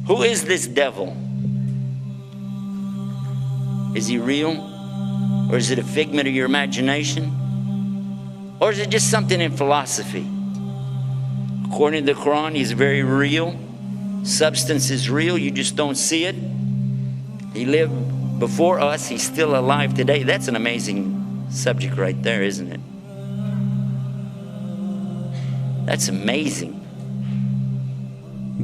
Who is this devil? Is he real? Or is it a figment of your imagination? Or is it just something in philosophy? According to the Quran, he's very real. Substance is real, you just don't see it. He lived before us, he's still alive today. That's an amazing subject right there, isn't it? That's amazing.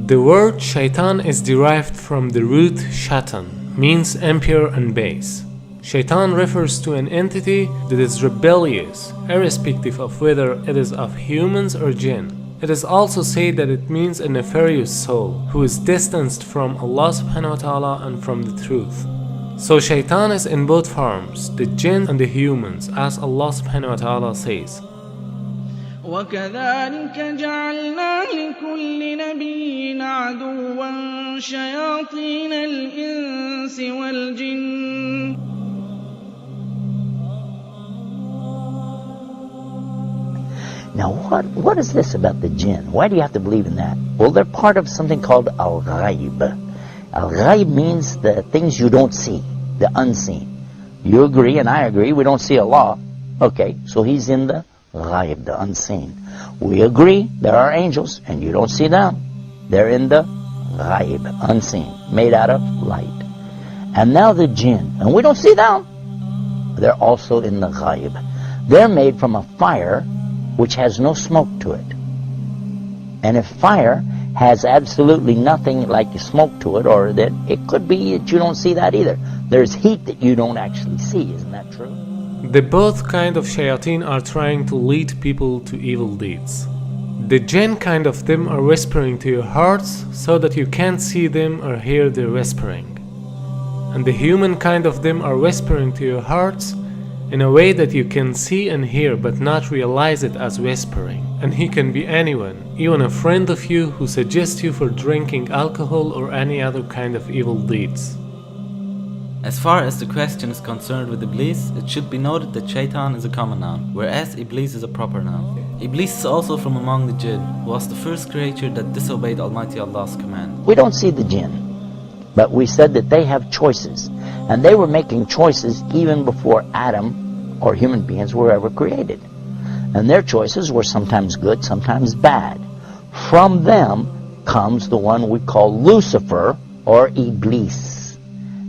The word shaitan is derived from the root shaitan, means impure and base. Shaitan refers to an entity that is rebellious, irrespective of whether it is of humans or jinn. It is also said that it means a nefarious soul who is distanced from Allah subhanahu wa ta'ala and from the truth. So shaitan is in both forms, the jinn and the humans, as Allah subhanahu wa ta'ala says. وَكَذَلِكَ جَعَلْنَا لِكُلِّ نَبِيٍّ عَدُوًّا شَيَاطِينَ الْإِنسِ وَالْجِنِّ. Now what is this about the jinn? Why do you have to believe in that? Well, they're part of something called al-ghaib. Al-ghaib means the things you don't see, the unseen. You agree and I agree, we don't see Allah. Okay, so he's in the ghaib, the unseen. We agree there are angels and you don't see them. They're in the ghaib, unseen, made out of light. And now the jinn, and we don't see them. They're also in the ghaib. They're made from a fire which has no smoke to it. And if fire has absolutely nothing like smoke to it, or that it could be that you don't see that either. There's heat that you don't actually see, isn't that true? The both kind of shayateen are trying to lead people to evil deeds. The jinn kind of them are whispering to your hearts so that you can't see them or hear their whispering. And the human kind of them are whispering to your hearts in a way that you can see and hear but not realize it as whispering. And he can be anyone, even a friend of you who suggests you for drinking alcohol or any other kind of evil deeds. As far as the question is concerned with Iblis, it should be noted that Shaitan is a common noun, whereas Iblis is a proper noun. Iblis is also from among the jinn, who was the first creature that disobeyed Almighty Allah's command. We don't see the jinn, but we said that they have choices. And they were making choices even before Adam or human beings were ever created. And their choices were sometimes good, sometimes bad. From them comes the one we call Lucifer or Iblis.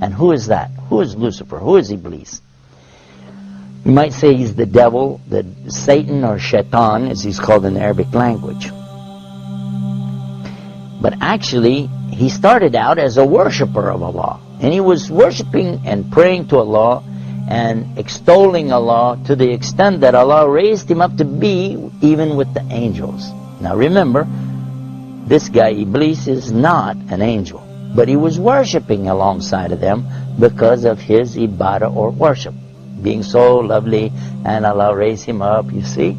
And who is that? Who is Lucifer? Who is Iblis? You might say he's the devil, the Satan or Shaitan as he's called in the Arabic language. But actually he started out as a worshipper of Allah. And he was worshiping and praying to Allah and extolling Allah to the extent that Allah raised him up to be even with the angels. Now remember, this guy Iblis is not an angel, but he was worshiping alongside of them because of his ibadah or worship, being so lovely, and Allah raised him up, you see.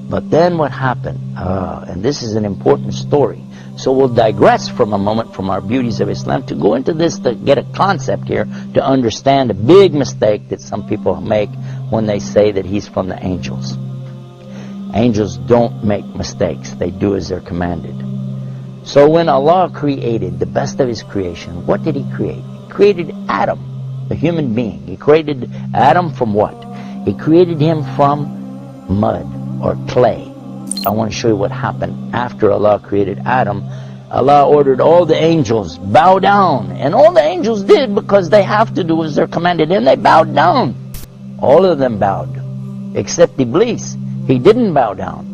But then what happened? And this is an important story. So we'll digress from a moment from our beauties of Islam to go into this, to get a concept here, to understand a big mistake that some people make when they say that he's from the angels. Angels don't make mistakes. They do as they're commanded. So when Allah created the best of His creation, what did He create? He created Adam, a human being. He created Adam from what? He created him from mud or clay. I want to show you what happened after Allah created Adam. Allah ordered all the angels, bow down. And all the angels did because they have to do as they're commanded. And they bowed down. All of them bowed. Except Iblis. He didn't bow down.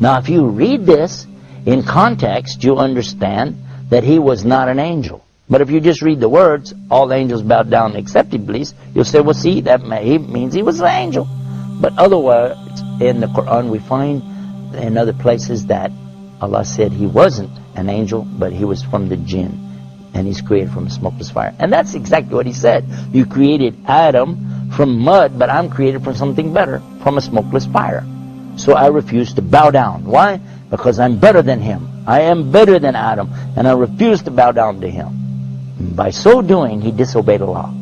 Now if you read this in context, you understand that he was not an angel. But if you just read the words, all the angels bowed down except Iblis, you'll say, well see, that means he was an angel. But otherwise, in the Quran we find in other places that Allah said he wasn't an angel, but he was from the jinn, and he's created from a smokeless fire. And that's exactly what he said. You created Adam from mud, but I'm created from something better, from a smokeless fire. So I refuse to bow down. Why? Because I'm better than him. I am better than Adam, and I refuse to bow down to him. And by so doing, he disobeyed Allah.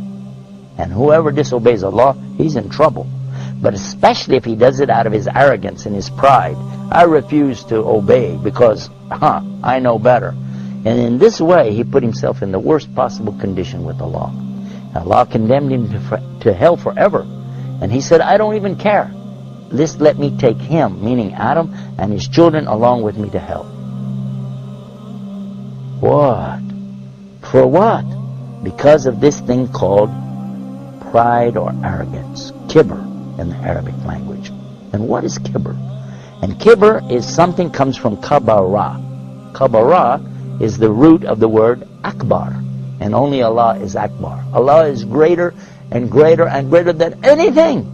And whoever disobeys Allah, he's in trouble. But especially if he does it out of his arrogance and his pride. I refuse to obey because, I know better. And in this way, he put himself in the worst possible condition with Allah. Allah condemned him to hell forever. And he said, I don't even care. Just let me take him, meaning Adam, and his children along with me to hell. What? For what? Because of this thing called pride or arrogance. Kibr in the Arabic language. And what is kibr? And kibr is something comes from kabara. Kabara is the root of the word akbar. And only Allah is akbar. Allah is greater and greater and greater than anything.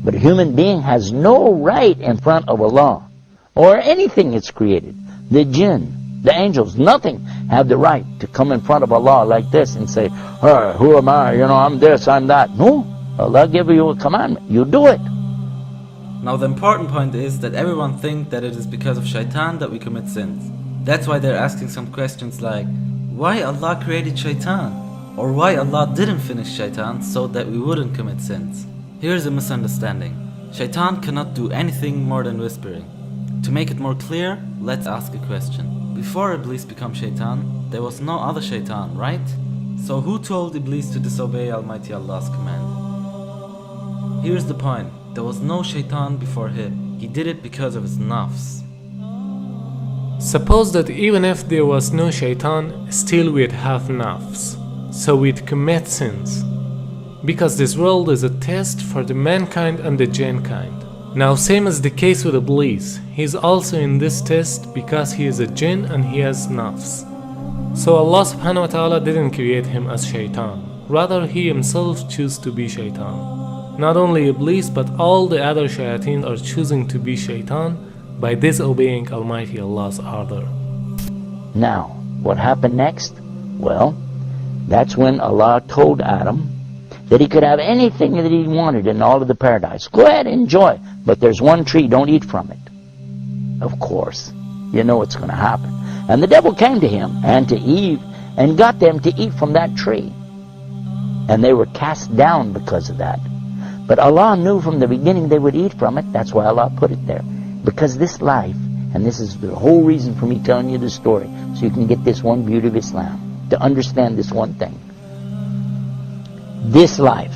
But a human being has no right in front of Allah or anything it's created. The jinn, the angels, nothing have the right to come in front of Allah like this and say, hey, who am I? I'm this, I'm that. No. Allah gave you a commandment. You do it. Now the important point is that everyone thinks that it is because of Shaitan that we commit sins. That's why they're asking some questions like, why Allah created Shaitan? Or why Allah didn't finish Shaitan so that we wouldn't commit sins? Here's a misunderstanding. Shaitan cannot do anything more than whispering. To make it more clear, let's ask a question. Before Iblis became Shaitan, there was no other Shaitan, right? So who told Iblis to disobey Almighty Allah's command? Here's the point. There was no Shaitan before him. He did it because of his nafs. Suppose that even if there was no Shaitan, still we'd have nafs. So we'd commit sins. Because this world is a test for the mankind and the jinn kind. Now same as the case with Iblis, he is also in this test because he is a jinn and he has nafs. So Allah subhanahu wa ta'ala didn't create him as Shaitan. Rather he himself chose to be Shaitan. Not only Iblis but all the other shayateen are choosing to be Shaitan by disobeying Almighty Allah's order. Now, what happened next? Well, that's when Allah told Adam that he could have anything that he wanted in all of the paradise. Go ahead, enjoy. But there's one tree, don't eat from it. Of course, you know what's going to happen. And the devil came to him and to Eve and got them to eat from that tree. And they were cast down because of that. But Allah knew from the beginning they would eat from it. That's why Allah put it there. Because this life, and this is the whole reason for me telling you this story, so you can get this one beauty of Islam, to understand this one thing. This life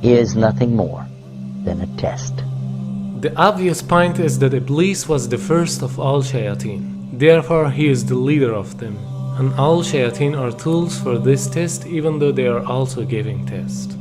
is nothing more than a test. The obvious point is that Iblis was the first of all shayateen. Therefore, he is the leader of them. And all shayateen are tools for this test, even though they are also giving test.